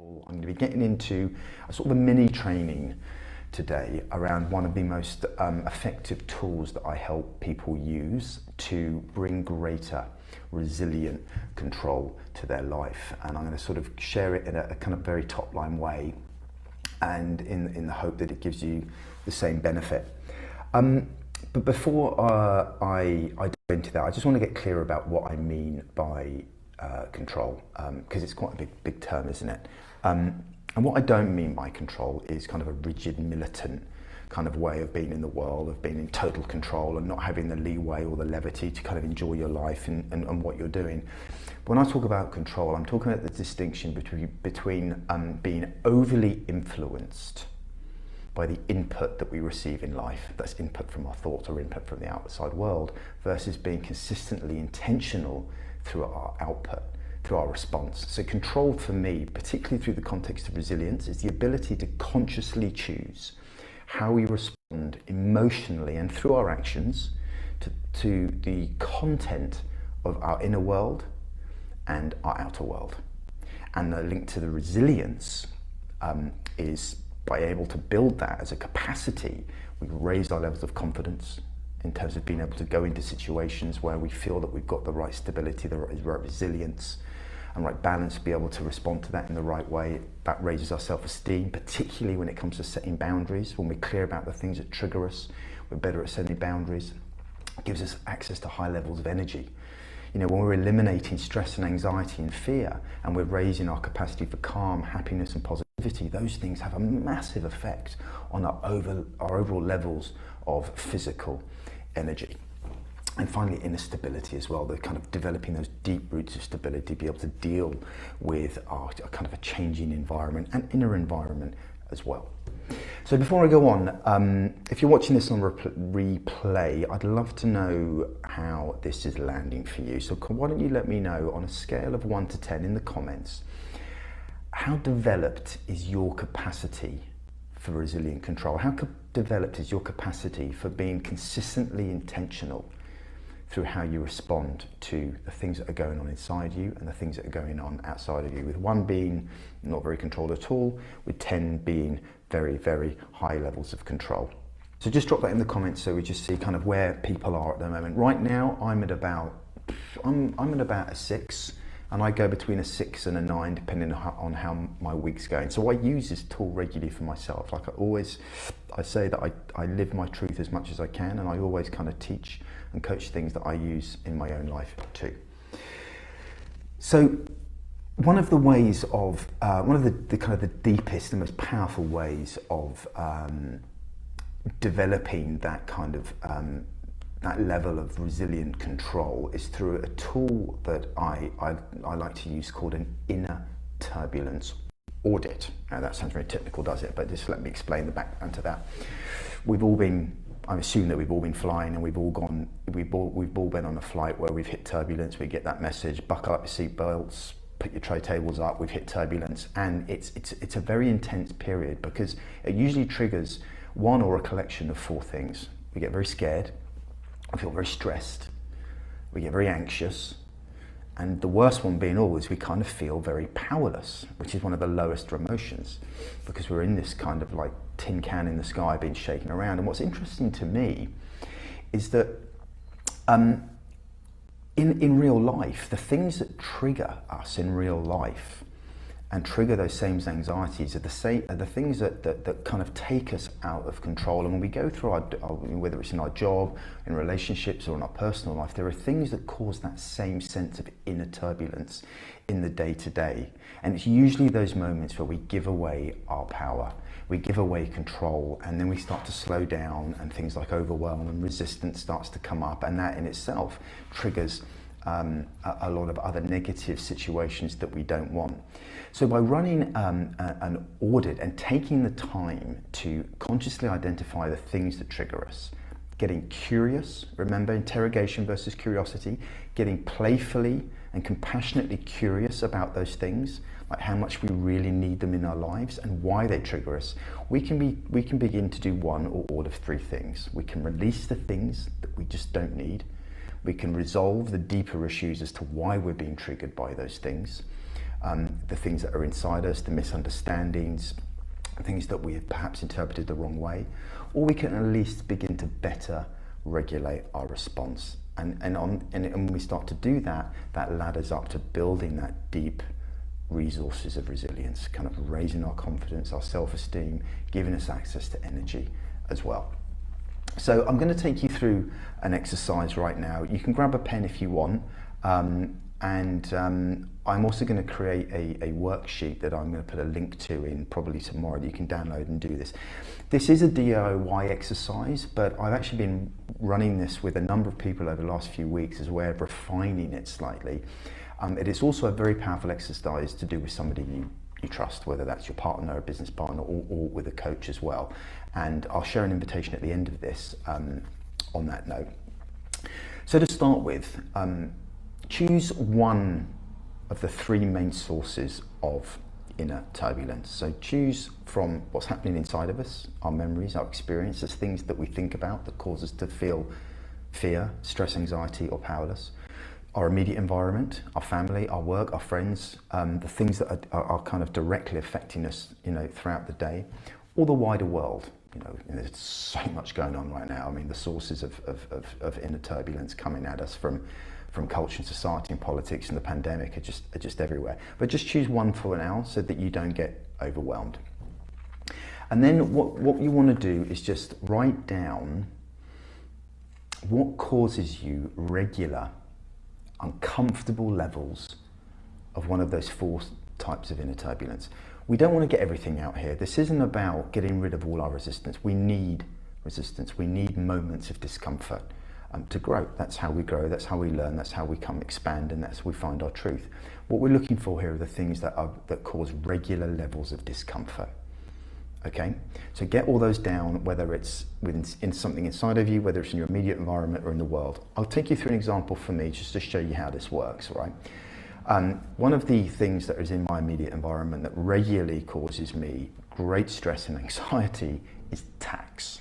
I'm going to be getting into a sort of a mini training today around one of the most effective tools that I help people use to bring greater resilient control to their life. And I'm going to sort of share it in a kind of very top line way, and in the hope that it gives you the same benefit. But before I go into that, I just want to get clear about what I mean by control, because it's quite a big term, isn't it? And what I don't mean by control is kind of a rigid militant kind of way of being in the world, of being in total control and not having the leeway or the levity to kind of enjoy your life and what you're doing. When I talk about control, I'm talking about the distinction between being overly influenced by the input that we receive in life, that's input from our thoughts or input from the outside world, versus being consistently intentional through our output, through our response. So control for me, particularly through the context of resilience, is the ability to consciously choose how we respond emotionally and through our actions to the content of our inner world and our outer world. And the link to the resilience is by able to build that as a capacity, we raise our levels of confidence in terms of being able to go into situations where we feel that we've got the right stability, the right resilience and right balance to be able to respond to that in the right way. That raises our self-esteem, particularly when it comes to setting boundaries. When we're clear about the things that trigger us, we're better at setting boundaries. It gives us access to high levels of energy. You know, when we're eliminating stress and anxiety and fear, and we're raising our capacity for calm, happiness and positivity, those things have a massive effect on our overall levels of physical energy. And finally, inner stability as well. They're kind of developing those deep roots of stability, be able to deal with our kind of a changing environment and inner environment as well. So before I go on, if you're watching this on replay, I'd love to know how this is landing for you. So why don't you let me know on a scale of 1 to 10 in the comments, how developed is your capacity for resilient control? How developed is your capacity for being consistently intentional through how you respond to the things that are going on inside you and the things that are going on outside of you, with 1 being not very controlled at all, with 10 being very, very high levels of control. So just drop that in the comments so we just see kind of where people are at the moment. Right now, I'm at about a 6, and I go between a 6 and a 9 depending on how my week's going. So I use this tool regularly for myself. Like I say that I live my truth as much as I can, and I always kind of teach and coach things that I use in my own life too. So one of the ways of, one of the kind of the deepest, the most powerful ways of developing that kind of that level of resilient control is through a tool that I like to use called an Inner-turbulence Audit. Now that sounds very technical, does it? But just let me explain the background to that. I assume that we've all been flying, and we've all been on a flight where we've hit turbulence. We get that message: buckle up your seat belts, put your tray tables up, we've hit turbulence. And it's a very intense period, because it usually triggers one or a collection of 4 things. We get very scared, we feel very stressed, we get very anxious, and the worst one being all is we kind of feel very powerless, which is one of the lowest emotions, because we're in this kind of like tin can in the sky being shaken around. And what's interesting to me is that in real life, the things that trigger us in real life and trigger those same anxieties are the things that kind of take us out of control. And when we go through whether it's in our job, in relationships, or in our personal life, there are things that cause that same sense of inner turbulence in the day-to-day. And it's usually those moments where we give away our power, we give away control, and then we start to slow down, and things like overwhelm and resistance starts to come up, and that in itself triggers a lot of other negative situations that we don't want. So by running an audit and taking the time to consciously identify the things that trigger us, getting curious, remember interrogation versus curiosity, getting playfully and compassionately curious about those things, like how much we really need them in our lives and why they trigger us, we can begin to do one or all of 3 things. We can release the things that we just don't need. We can resolve the deeper issues as to why we're being triggered by those things. the things that are inside us, the misunderstandings, things that we have perhaps interpreted the wrong way, or we can at least begin to better regulate our response. And when we start to do that, that ladders up to building that deep resources of resilience, kind of raising our confidence, our self-esteem, giving us access to energy as well. So I'm going to take you through an exercise right now. You can grab a pen if you want, and I'm also going to create a worksheet that I'm going to put a link to in probably tomorrow that you can download and do this. This is a DIY exercise, but I've actually been running this with a number of people over the last few weeks as a way of refining it slightly. It is also a very powerful exercise to do with somebody you trust, whether that's your partner, a business partner, or with a coach as well. And I'll share an invitation at the end of this on that note. So to start with, choose one of the three main sources of inner turbulence. So choose from what's happening inside of us, our memories, our experiences, things that we think about that cause us to feel fear, stress, anxiety, or powerless. Our immediate environment, our family, our work, our friends, the things that are kind of directly affecting us, throughout the day, or the wider world. There's so much going on right now. I mean, the sources of inner turbulence coming at us from culture and society and politics and the pandemic are just everywhere. But just choose one for now so that you don't get overwhelmed. And then what you want to do is just write down what causes you regular, uncomfortable levels of one of those four types of inner turbulence. We don't want to get everything out here. This isn't about getting rid of all our resistance. We need resistance. We need moments of discomfort to grow. That's how we grow. That's how we learn. That's how we expand, and that's how we find our truth. What we're looking for here are the things that cause regular levels of discomfort. Okay, so get all those down, whether it's in something inside of you, whether it's in your immediate environment or in the world. I'll take you through an example for me just to show you how this works, right? One of the things that is in my immediate environment that regularly causes me great stress and anxiety is tax.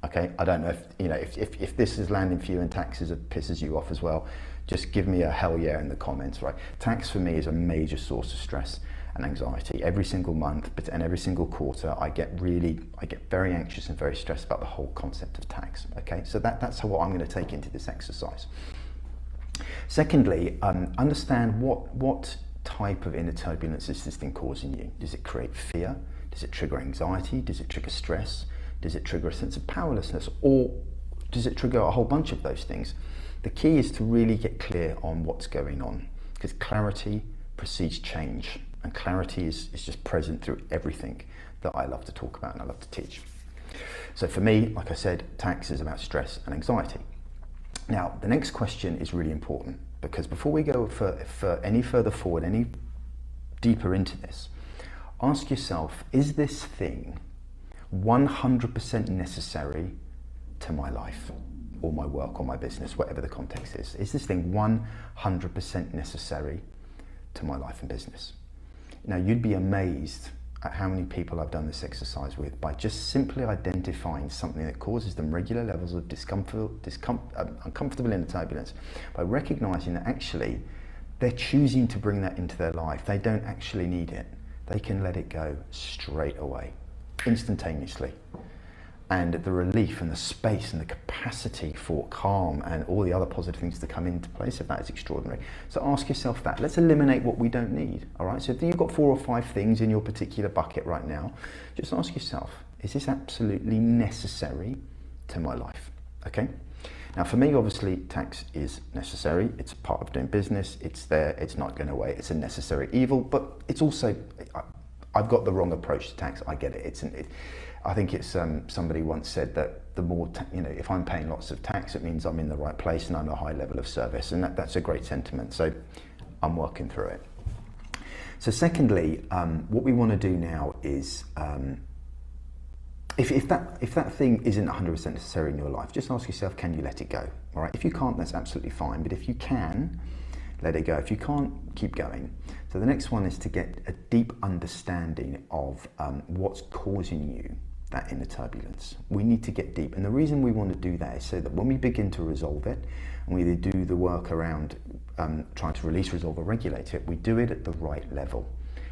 Okay, I don't know if this is landing for you and taxes pisses you off as well, just give me a hell yeah in the comments, right? Tax for me is a major source of stress and anxiety. Every single month and every single quarter, I get very anxious and very stressed about the whole concept of tax. Okay, so that's what I'm going to take into this exercise. Secondly, understand what type of inner turbulence is this thing causing you. Does it create fear? Does it trigger anxiety? Does it trigger stress? Does it trigger a sense of powerlessness? Or does it trigger a whole bunch of those things? The key is to really get clear on what's going on, because clarity precedes change, and clarity is just present through everything that I love to talk about and I love to teach. So for me, like I said, tax is about stress and anxiety. Now, the next question is really important, because before we go for any further forward, any deeper into this, ask yourself, is this thing 100% necessary to my life or my work or my business, whatever the context is? Is this thing 100% necessary to my life and business? Now, you'd be amazed at how many people I've done this exercise with by just simply identifying something that causes them regular levels of uncomfortable inner turbulence, by recognizing that actually they're choosing to bring that into their life. They don't actually need it. They can let it go straight away, instantaneously. And the relief and the space and the capacity for calm and all the other positive things to come into place of that is extraordinary. So ask yourself that. Let's eliminate what we don't need, all right? So if you've got 4 or 5 things in your particular bucket right now, just ask yourself, is this absolutely necessary to my life, okay? Now for me, obviously, tax is necessary. It's a part of doing business. It's there, it's not going away. It's a necessary evil, but it's also, I've got the wrong approach to tax. I get it. I think it's somebody once said that the more, if I'm paying lots of tax, it means I'm in the right place and I'm a high level of service, and that's a great sentiment. So I'm working through it. So secondly, what we want to do now is, if that thing isn't 100% necessary in your life, just ask yourself, can you let it go? All right. If you can't, that's absolutely fine. But if you can, let it go. If you can't, keep going. So the next one is to get a deep understanding of what's causing you that inner turbulence. We need to get deep. And the reason we want to do that is so that when we begin to resolve it, and we do the work around trying to release, resolve, or regulate it, we do it at the right level.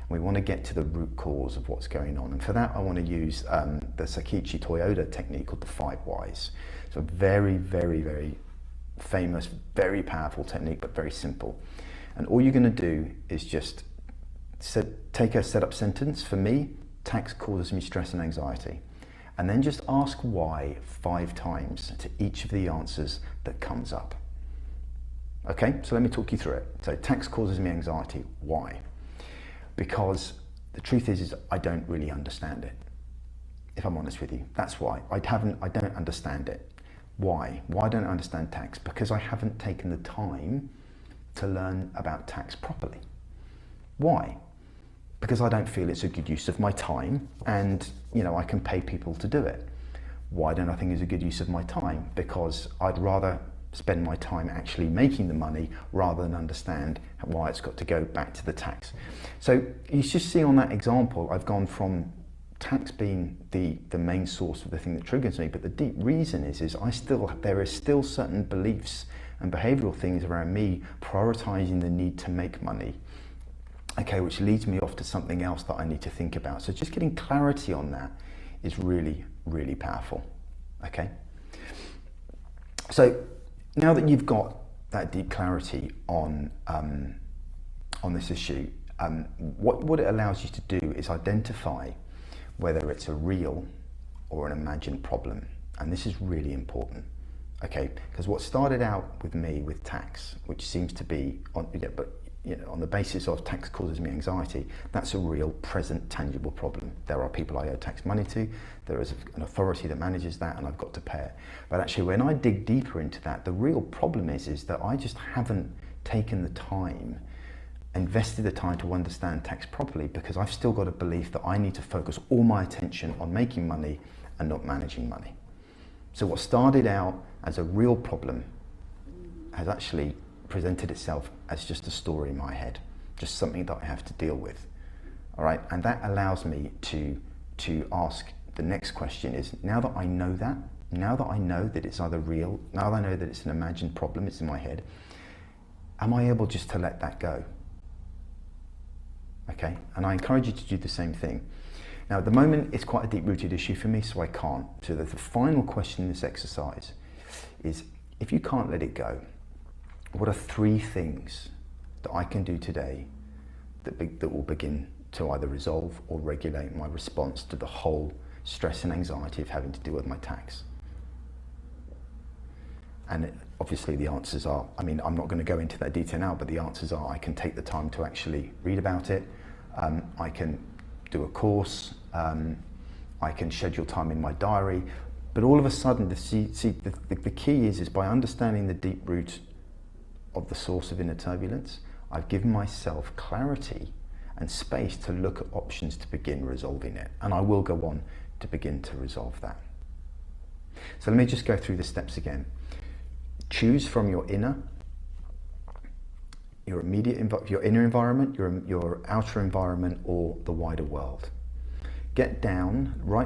We want to get to the root cause of what's going on. And for that, I want to use the Sakichi Toyoda technique called the 5 whys. So very, very, very famous, very powerful technique, but very simple. And all you're going to do is just take a set-up sentence. For me, tax causes me stress and anxiety. And then just ask why 5 times to each of the answers that comes up. Okay, so let me talk you through it. So tax causes me anxiety. Why? Because the truth is I don't really understand it. If I'm honest with you, that's why. I don't understand it. Why? Why don't I understand tax? Because I haven't taken the time to learn about tax properly. Why? Because I don't feel it's a good use of my time, and I can pay people to do it. Why don't I think it's a good use of my time? Because I'd rather spend my time actually making the money rather than understand why it's got to go back to the tax. So you just see on that example, I've gone from tax being the main source of the thing that triggers me, but the deep reason is there is still certain beliefs and behavioural things around me prioritising the need to make money, okay, which leads me off to something else that I need to think about. So just getting clarity on that is really, really powerful, okay? So now that you've got that deep clarity on this issue, what it allows you to do is identify whether it's a real or an imagined problem. And this is really important, okay? Because what started out with me with tax, which seems to be on the basis of tax causes me anxiety, that's a real, present, tangible problem. There are people I owe tax money to, there is an authority that manages that, and I've got to pay it. But actually, when I dig deeper into that, the real problem is that I just haven't taken the time, invested the time to understand tax properly, because I've still got a belief that I need to focus all my attention on making money and not managing money. So what started out as a real problem has actually presented itself as just a story in my head, just something that I have to deal with. All right, and that allows me to ask the next question is, now that I know that it's either real, now that I know that it's an imagined problem, it's in my head, am I able just to let that go? Okay, and I encourage you to do the same thing. Now at the moment it's quite a deep-rooted issue for me, so I can't. So the final question in this exercise is, if you can't let it go, what are 3 things that I can do today that will begin to either resolve or regulate my response to the whole stress and anxiety of having to deal with my tax? And obviously the answers are, I'm not going to go into that detail now, but the answers are, I can take the time to actually read about it, I can do a course, I can schedule time in my diary, but all of a sudden, the key is by understanding the deep root of the source of inner turbulence, I've given myself clarity and space to look at options to begin resolving it. And I will go on to begin to resolve that. So let me just go through the steps again. Choose from your inner, your inner environment, your outer environment, or the wider world. Write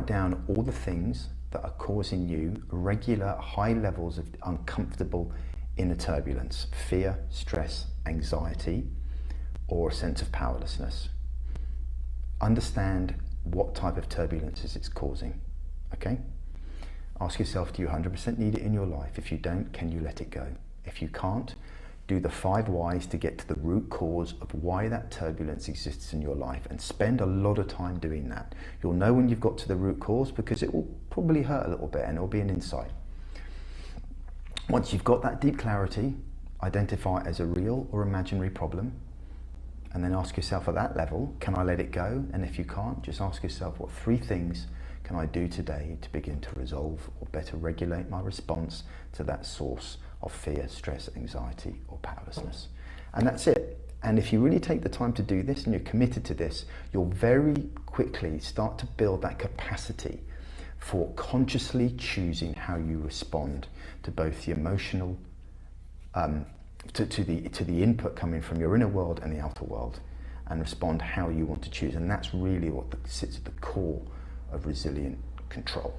down all the things that are causing you regular high levels of uncomfortable inner turbulence, fear, stress, anxiety, or a sense of powerlessness. Understand what type of turbulences it's causing, okay? Ask yourself, do you 100% need it in your life? If you don't, can you let it go? If you can't, do the 5 whys to get to the root cause of why that turbulence exists in your life, and spend a lot of time doing that. You'll know when you've got to the root cause, because it will probably hurt a little bit and it'll be an insight. Once you've got that deep clarity, identify it as a real or imaginary problem, and then ask yourself at that level, can I let it go? And if you can't, just ask yourself, what 3 things can I do today to begin to resolve or better regulate my response to that source of fear, stress, anxiety, or powerlessness? And that's it. And if you really take the time to do this and you're committed to this, you'll very quickly start to build that capacity for consciously choosing how you respond to both the emotional, to the input coming from your inner world and the outer world, and respond how you want to choose. And that's really what sits at the core of resilient control.